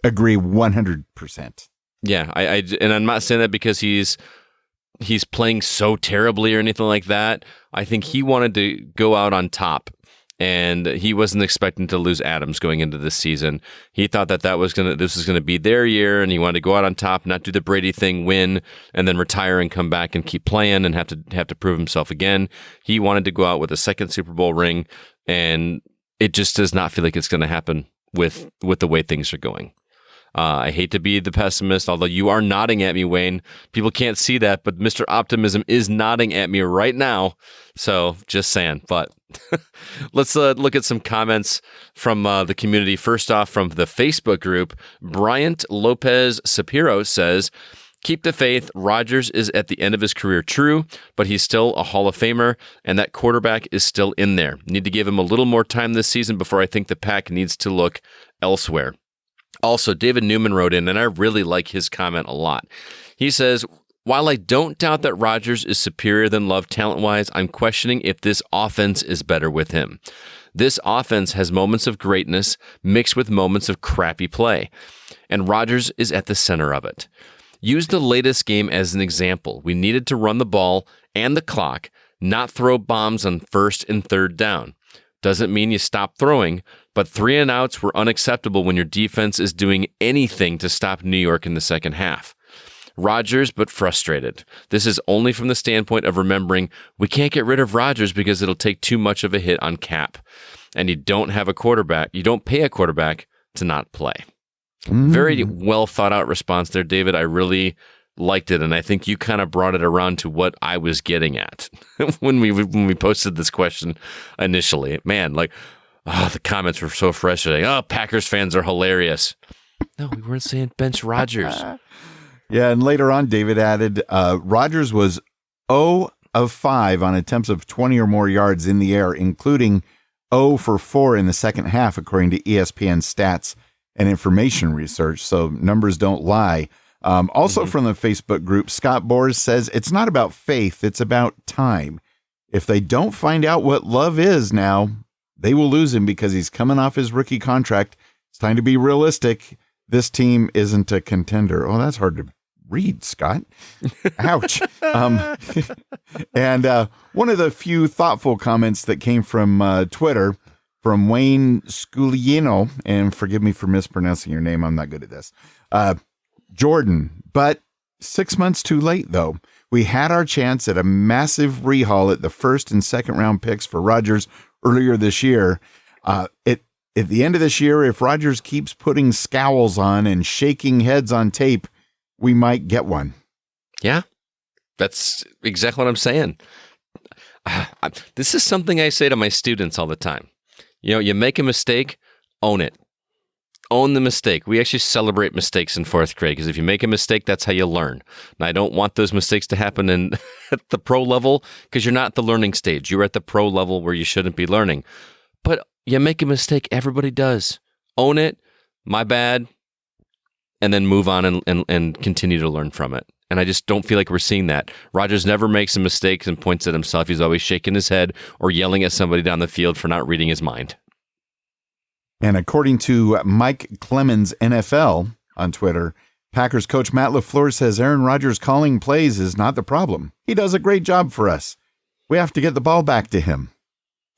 agree 100%. Yeah, and I'm not saying that because he's playing so terribly or anything like that. I think he wanted to go out on top, and he wasn't expecting to lose Adams going into this season. He thought that this was gonna be their year, and he wanted to go out on top, not do the Brady thing, win, and then retire and come back and keep playing and have to prove himself again. He wanted to go out with a second Super Bowl ring, and it just does not feel like it's going to happen with the way things are going. I hate to be the pessimist, although you are nodding at me, Wayne. People can't see that, but Mr. Optimism is nodding at me right now. So just saying. But let's look at some comments from the community. First off, from the Facebook group, Bryant Lopez Sapiro says, "Keep the faith. Rodgers is at the end of his career, true, but he's still a Hall of Famer, and that quarterback is still in there. Need to give him a little more time this season before I think the pack needs to look elsewhere." Also, David Newman wrote in, and I really like his comment a lot. He says, "While I don't doubt that Rodgers is superior than Love talent-wise, I'm questioning if this offense is better with him. This offense has moments of greatness mixed with moments of crappy play, and Rodgers is at the center of it. Use the latest game as an example. We needed to run the ball and the clock, not throw bombs on first and third down. Doesn't mean you stop throwing, but 3 and outs were unacceptable when your defense is doing anything to stop New York in the second half. Rodgers, but frustrated. This is only from the standpoint of remembering we can't get rid of Rodgers because it'll take too much of a hit on cap. And you don't pay a quarterback to not play." Very well thought out response there, David. I really liked it, and I think you kind of brought it around to what I was getting at when we posted this question initially. Man, the comments were so frustrating. Oh, Packers fans are hilarious. No, we weren't saying bench Rodgers. Yeah, and later on, David added, Rodgers was 0 of 5 on attempts of 20 or more yards in the air, including 0 for 4 in the second half, according to ESPN stats and information research. So numbers don't lie. Also from the Facebook group, Scott Bors says it's not about faith, it's about time. If they don't find out what love is now, they will lose him because he's coming off his rookie contract. It's time to be realistic. This team isn't a contender. Oh, that's hard to read, Scott. Ouch. And one of the few thoughtful comments that came from Twitter from Wayne Sculiano, and forgive me for mispronouncing your name, I'm not good at this. Jordan, but 6 months too late, though. We had our chance at a massive rehaul at the first and second round picks for Rodgers earlier this year. At the end of this year, if Rodgers keeps putting scowls on and shaking heads on tape, we might get one. Yeah, that's exactly what I'm saying. This is something I say to my students all the time. You know, you make a mistake, own it. Own the mistake. We actually celebrate mistakes in fourth grade because if you make a mistake, that's how you learn. And I don't want those mistakes to happen at the pro level because you're not at the learning stage. You're at the pro level where you shouldn't be learning. But you make a mistake, everybody does. Own it, my bad, and then move on and continue to learn from it. And I just don't feel like we're seeing that. Rodgers never makes a mistake and points at himself. He's always shaking his head or yelling at somebody down the field for not reading his mind. And according to Mike Clemens NFL on Twitter, Packers coach Matt LaFleur says Aaron Rodgers calling plays is not the problem. He does a great job for us. We have to get the ball back to him.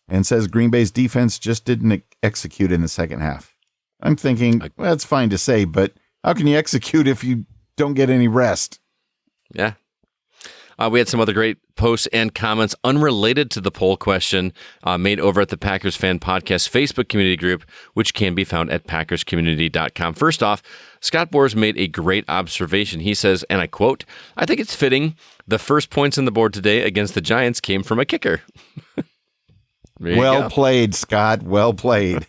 And says Green Bay's defense just didn't execute in the second half. I'm thinking, well, that's fine to say, but how can you execute if you don't get any rest? Yeah. We had some other great posts and comments unrelated to the poll question made over at the Packers Fan Podcast Facebook community group, which can be found at packerscommunity.com. First off, Scott Bors made a great observation. He says, and I quote, "I think it's fitting the first points on the board today against the Giants came from a kicker." Well played, Scott. Well played.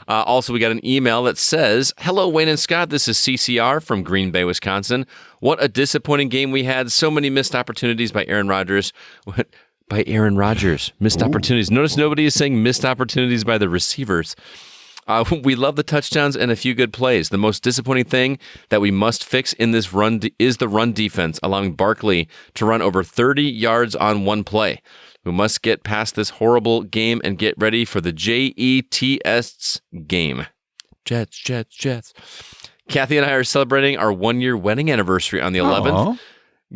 Also, we got an email that says, "Hello, Wayne and Scott. This is CCR from Green Bay, Wisconsin. What a disappointing game we had. So many missed opportunities by Aaron Rodgers." By Aaron Rodgers. Missed opportunities. Notice nobody is saying missed opportunities by the receivers. We love the touchdowns and a few good plays. The most disappointing thing that we must fix in this run is the run defense, allowing Barkley to run over 30 yards on one play. We must get past this horrible game and get ready for the Jets game. Jets. Kathy and I are celebrating our 1-year wedding anniversary on the 11th. Aww.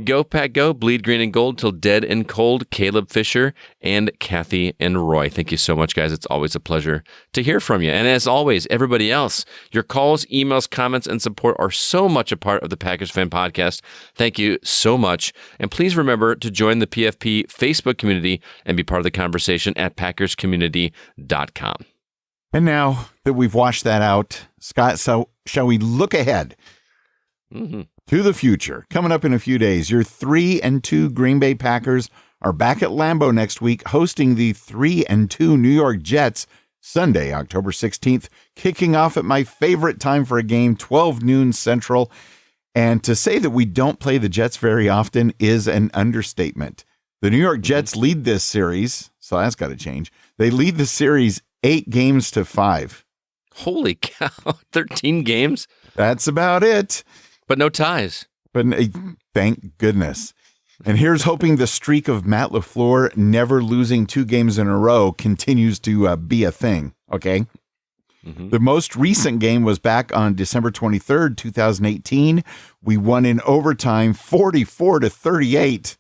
Go, Pack, go. Bleed green and gold till dead and cold. Caleb Fisher and Kathy and Roy. Thank you so much, guys. It's always a pleasure to hear from you. And as always, everybody else, your calls, emails, comments, and support are so much a part of the Packers Fan Podcast. Thank you so much. And please remember to join the PFP Facebook community and be part of the conversation at packerscommunity.com. And now that we've washed that out, Scott, so shall we look ahead to the future? Coming up in a few days, your 3-2 Green Bay Packers are back at Lambeau next week, hosting the 3-2 New York Jets Sunday, October 16th, kicking off at my favorite time for a game, 12 noon Central. And to say that we don't play the Jets very often is an understatement. The New York Jets lead this series, so that's got to change. They lead the series 8-5. Holy cow, 13 games? That's about it. But no ties. But thank goodness. And here's hoping the streak of Matt LaFleur never losing 2 games in a row continues to be a thing, okay? The most recent game was back on December 23rd, 2018. We won in overtime 44-38.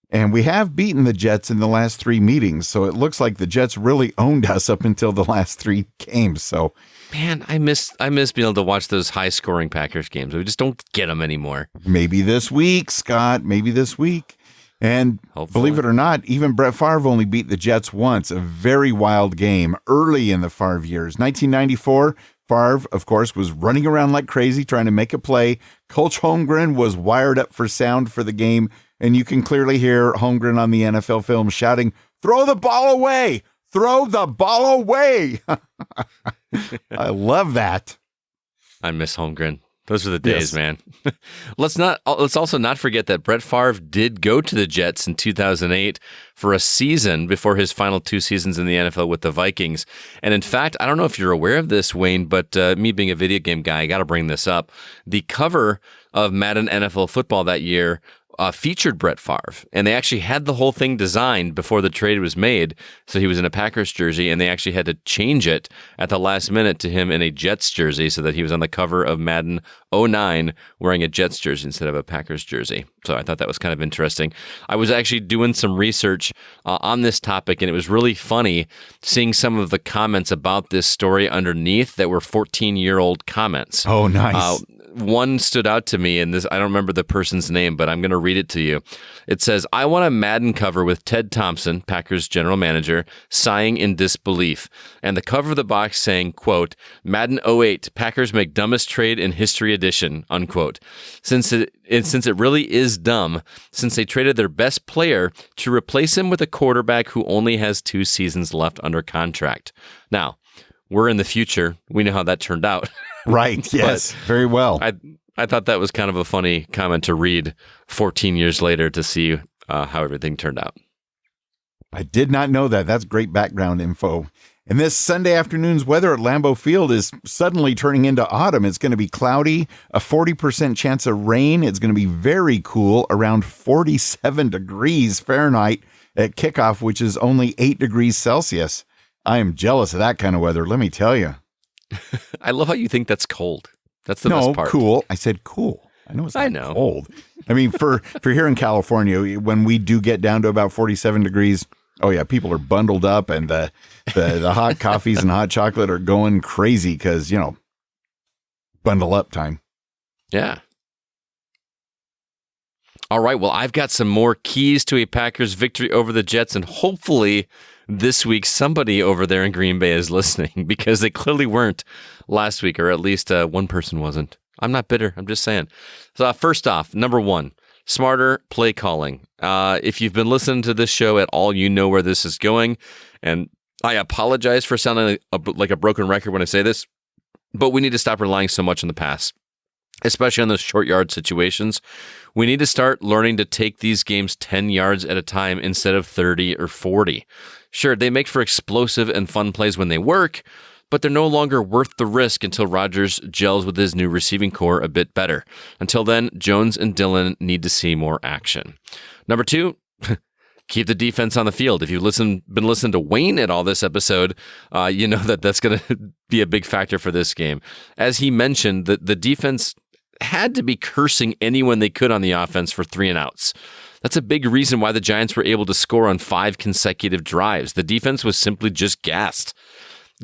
And we have beaten the Jets in the last 3 meetings, so it looks like the Jets really owned us up until the last 3 games. So, man, I miss being able to watch those high-scoring Packers games. We just don't get them anymore. Maybe this week, Scott. Maybe this week. And believe it or not, even Brett Favre only beat the Jets once. A very wild game early in the Favre years. 1994, Favre, of course, was running around like crazy trying to make a play. Coach Holmgren was wired up for sound for the game. And you can clearly hear Holmgren on the NFL film shouting, "Throw the ball away! Throw the ball away!" I love that. I miss Holmgren. Those are the days, Yes. man. Let's also not forget that Brett Favre did go to the Jets in 2008 for a season before his final 2 seasons in the NFL with the Vikings. And in fact, I don't know if you're aware of this, Wayne, but me being a video game guy, I got to bring this up. The cover of Madden NFL Football that year featured Brett Favre, and they actually had the whole thing designed before the trade was made. So he was in a Packers jersey, and they actually had to change it at the last minute to him in a Jets jersey so that he was on the cover of Madden 09 wearing a Jets jersey instead of a Packers jersey. So I thought that was kind of interesting. I was actually doing some research on this topic, and it was really funny seeing some of the comments about this story underneath that were 14-year-old comments. Oh, nice. One stood out to me, and this I don't remember the person's name, but I'm going to read it to you. It says, "I want a Madden cover with Ted Thompson, Packers general manager, sighing in disbelief, and the cover of the box saying, quote, Madden 08, Packers make dumbest trade in history edition, unquote. Since it really is dumb, since they traded their best player to replace him with a quarterback who only has 2 seasons left under contract." Now, we're in the future. We know how that turned out. Right. Yes. Very well. I thought that was kind of a funny comment to read 14 years later to see how everything turned out. I did not know that. That's great background info. And this Sunday afternoon's weather at Lambeau Field is suddenly turning into autumn. It's going to be cloudy, a 40% chance of rain. It's going to be very cool, around 47 degrees Fahrenheit at kickoff, which is only 8 degrees Celsius. I am jealous of that kind of weather, let me tell you. I love how you think that's cold. That's the best part. Cool. I said cool. I know it's not cold. I mean, for here in California, when we do get down to about 47 degrees, oh yeah, people are bundled up, and the hot coffees and hot chocolate are going crazy because, bundle up time. Yeah. All right. Well, I've got some more keys to a Packers victory over the Jets, and hopefully this week somebody over there in Green Bay is listening, because they clearly weren't last week, or at least one person wasn't. I'm not bitter. I'm just saying. So first off, number 1, smarter play calling. If you've been listening to this show at all, you know where this is going. And I apologize for sounding like a broken record when I say this, but we need to stop relying so much on the pass, especially on those short yard situations. We need to start learning to take these games 10 yards at a time instead of 30 or 40. Sure, they make for explosive and fun plays when they work, but they're no longer worth the risk until Rodgers gels with his new receiving core a bit better. Until then, Jones and Dillon need to see more action. Number 2, keep the defense on the field. If you've been listening to Wayne at all this episode, you know that's going to be a big factor for this game. As he mentioned, the defense had to be cursing anyone they could on the offense for 3 and outs. That's a big reason why the Giants were able to score on 5 consecutive drives. The defense was simply just gassed.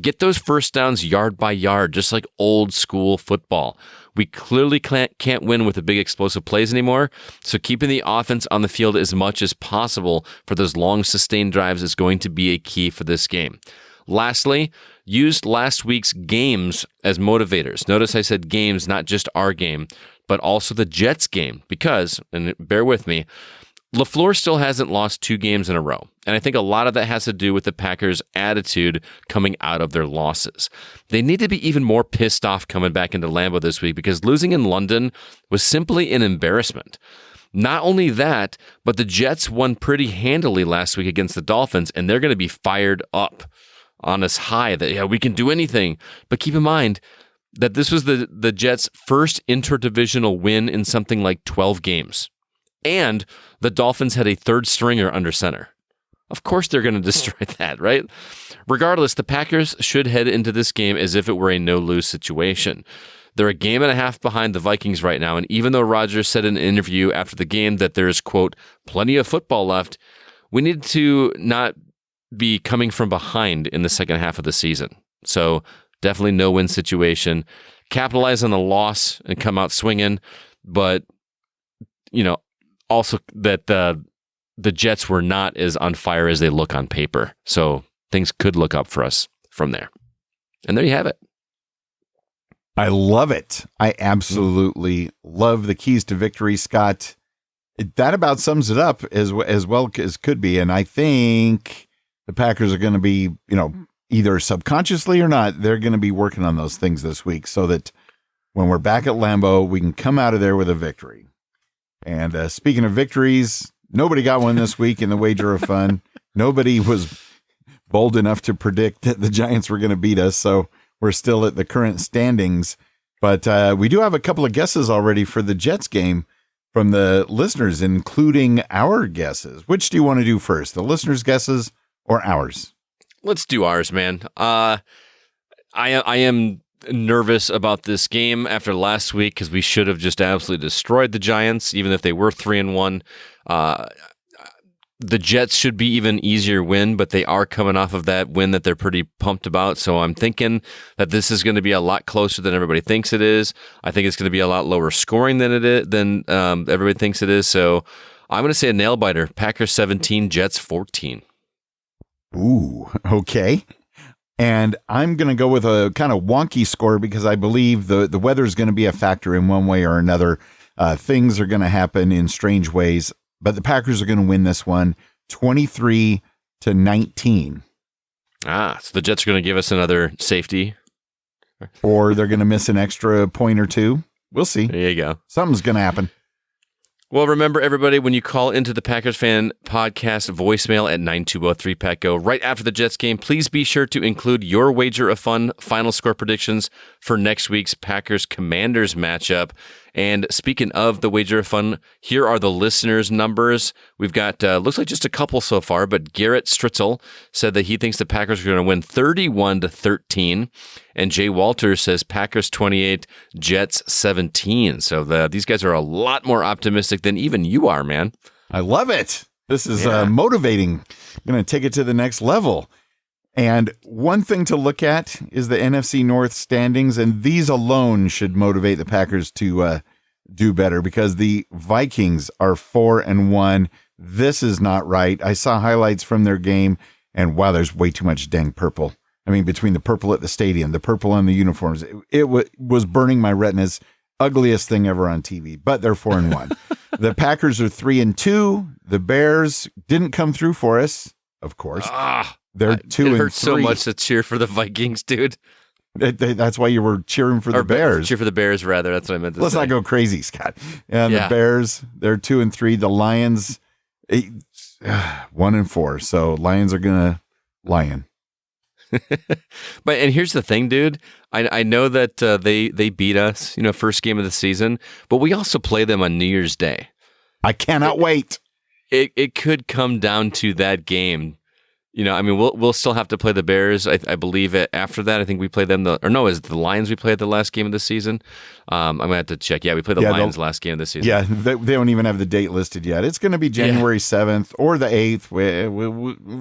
Get those first downs yard by yard, just like old school football. We clearly can't win with the big explosive plays anymore, so keeping the offense on the field as much as possible for those long sustained drives is going to be a key for this game. Lastly, use last week's games as motivators. Notice I said games, not just our game, but also the Jets game, because, and bear with me, LaFleur still hasn't lost 2 games in a row, and I think a lot of that has to do with the Packers' attitude coming out of their losses. They need to be even more pissed off coming back into Lambeau this week, because losing in London was simply an embarrassment. Not only that, but the Jets won pretty handily last week against the Dolphins, and they're going to be fired up on this high that, we can do anything. But keep in mind that this was the Jets' first interdivisional win in something like 12 games. And the Dolphins had a 3rd stringer under center. Of course they're going to destroy that, right? Regardless, the Packers should head into this game as if it were a no-lose situation. They're a game and a half behind the Vikings right now, and even though Rodgers said in an interview after the game that there's, quote, plenty of football left, we need to not be coming from behind in the second half of the season. So definitely no-win situation. Capitalize on the loss and come out swinging, but, also that the Jets were not as on fire as they look on paper. So things could look up for us from there. And there you have it. I love it. I absolutely love the keys to victory, Scott. That about sums it up as well as could be. And I think the Packers are going to be, either subconsciously or not, they're going to be working on those things this week so that when we're back at Lambeau, we can come out of there with a victory. And speaking of victories, nobody got one this week in the Wager of Fun. Nobody was bold enough to predict that the Giants were going to beat us, so we're still at the current standings. But we do have a couple of guesses already for the Jets game from the listeners, including our guesses. Which do you want to do first, the listeners' guesses or ours? Let's do ours, man. I am nervous about this game after last week because we should have just absolutely destroyed the Giants, even if they were 3-1. The Jets should be even easier win, but they are coming off of that win that they're pretty pumped about. So I'm thinking that this is going to be a lot closer than everybody thinks it is. I think it's going to be a lot lower scoring than everybody thinks it is. So I'm going to say a nail biter. Packers 17, Jets 14. Ooh, okay. And I'm going to go with a kind of wonky score because I believe the weather is going to be a factor in one way or another. Things are going to happen in strange ways. But the Packers are going to win this one 23-19. So the Jets are going to give us another safety. Or they're going to miss an extra point or two. We'll see. There you go. Something's going to happen. Well, remember, everybody, when you call into the Packers Fan Podcast voicemail at 920-3-PACK-GO right after the Jets game, please be sure to include your Wager of Fun final score predictions for next week's Packers-Commanders matchup. And speaking of the Wager of Fun, here are the listeners' numbers. We've got, looks like just a couple so far, but Garrett Stritzel said that he thinks the Packers are going to win 31-13. And Jay Walters says Packers 28, Jets 17. So these guys are a lot more optimistic than even you are, man. I love it. This is motivating. I'm going to take it to the next level. And one thing to look at is the NFC North standings, and these alone should motivate the Packers to do better because the Vikings are 4-1. This is not right. I saw highlights from their game, and wow, there's way too much dang purple. I mean, between the purple at the stadium, the purple on the uniforms, it was burning my retinas. Ugliest thing ever on TV, but they're 4-1. The Packers are 3-2. The Bears didn't come through for us, of course. They're 2-3. It hurts so much to cheer for the Vikings, dude. That's why you were cheering for the Bears. Cheer for the Bears, rather. That's what I meant to say. Let's not go crazy, Scott. And the Bears, they're 2-3. The Lions, 1-4. So Lions are gonna lion. And here's the thing, dude. I know that they beat us, first game of the season, but we also play them on New Year's Day. I cannot wait. It could come down to that game. We'll still have to play the Bears. I believe after that. I think we play them. Is it the Lions we played the last game of the season? I'm gonna have to check. Yeah, we played the Lions last game of the season. Yeah, they don't even have the date listed yet. It's going to be January 7th or the 8th,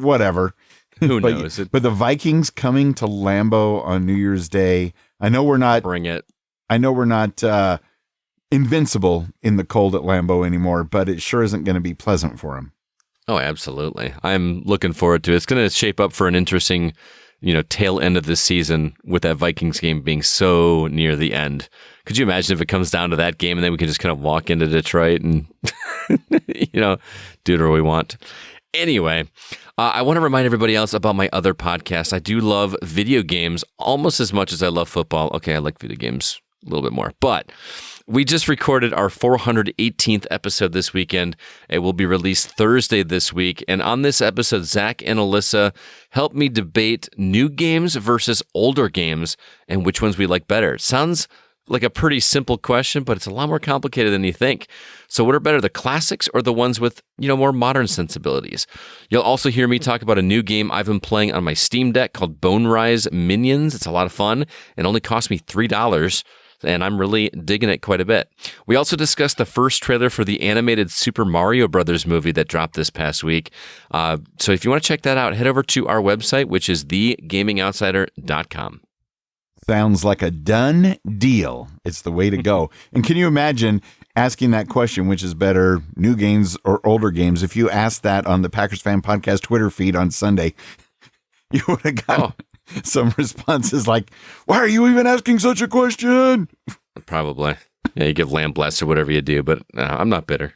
whatever. Who knows? But the Vikings coming to Lambeau on New Year's Day. I know we're not. Bring it. I know we're not invincible in the cold at Lambeau anymore, but it sure isn't going to be pleasant for them. Oh, absolutely. I'm looking forward to it. It's going to shape up for an interesting, tail end of this season with that Vikings game being so near the end. Could you imagine if it comes down to that game and then we can just kind of walk into Detroit and, do whatever we want? Anyway, I want to remind everybody else about my other podcast. I do love video games almost as much as I love football. Okay, I like video games a little bit more, but we just recorded our 418th episode this weekend. It will be released Thursday this week. And on this episode, Zach and Alyssa helped me debate new games versus older games and which ones we like better. Sounds like a pretty simple question, but it's a lot more complicated than you think. So what are better, the classics or the ones with, more modern sensibilities? You'll also hear me talk about a new game I've been playing on my Steam Deck called Bone Rise Minions. It's a lot of fun. It only cost me $3. And I'm really digging it quite a bit. We also discussed the first trailer for the animated Super Mario Brothers movie that dropped this past week. So if you want to check that out, head over to our website, which is thegamingoutsider.com. Sounds like a done deal. It's the way to go. And can you imagine asking that question, which is better, new games or older games? If you asked that on the Packers Fan Podcast Twitter feed on Sunday, you would have got some responses like, why are you even asking such a question? Probably. Yeah, you give lamb bless or whatever you do, but I'm not bitter.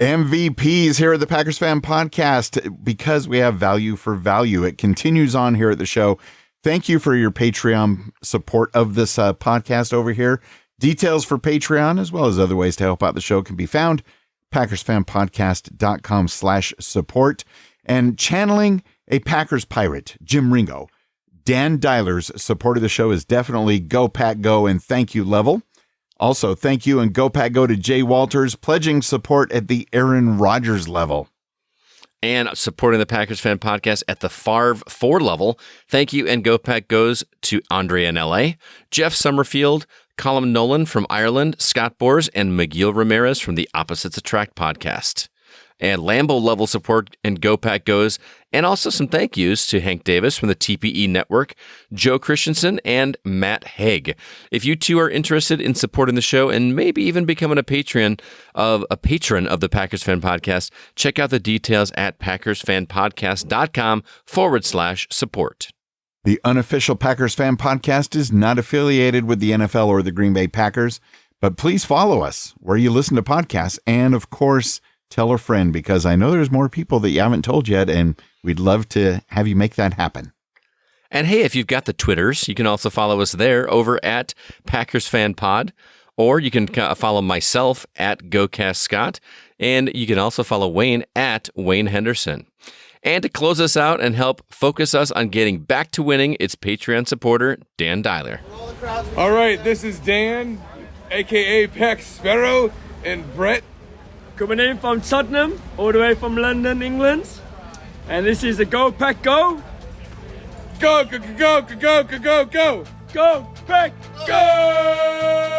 MVPs here at the Packers Fan Podcast, because we have value for value. It continues on here at the show. Thank you for your Patreon support of this podcast over here. Details for Patreon, as well as other ways to help out the show, can be found PackersFanPodcast.com/support. And channeling a Packers pirate, Jim Ringo, Dan Dyler's support of the show is definitely Go Pack Go and thank you level. Also, thank you and Go Pack Go to Jay Walters, pledging support at the Aaron Rodgers level. And supporting the Packers Fan Podcast at the Favre 4 level. Thank you and Go Pack goes to Andre in LA, Jeff Summerfield, Colin Nolan from Ireland, Scott Bors, and Miguel Ramirez from the Opposites Attract podcast. And Lambo level support and Go Pack goes, and also some thank yous to Hank Davis from the TPE Network, Joe Christensen, and Matt Haig. If you too are interested in supporting the show and maybe even becoming a patron of the Packers Fan Podcast, check out the details at PackersFanPodcast.com/support. The Unofficial Packers Fan Podcast is not affiliated with the NFL or the Green Bay Packers, but please follow us where you listen to podcasts, and of course, tell a friend, because I know there's more people that you haven't told yet, and we'd love to have you make that happen. And hey, if you've got the Twitters, you can also follow us there over at Packers Fan Pod, or you can follow myself at GoCastScott, and you can also follow Wayne at Wayne Henderson. And to close us out and help focus us on getting back to winning, it's Patreon supporter Dan Dyler. All right, this is Dan, a.k.a. Pack Sparrow, and Brett. Coming in from Tottenham, all the way from London, England. And this is the Go Pack Go. Go, go, go, go, go, go, go, go. Go Pack Go!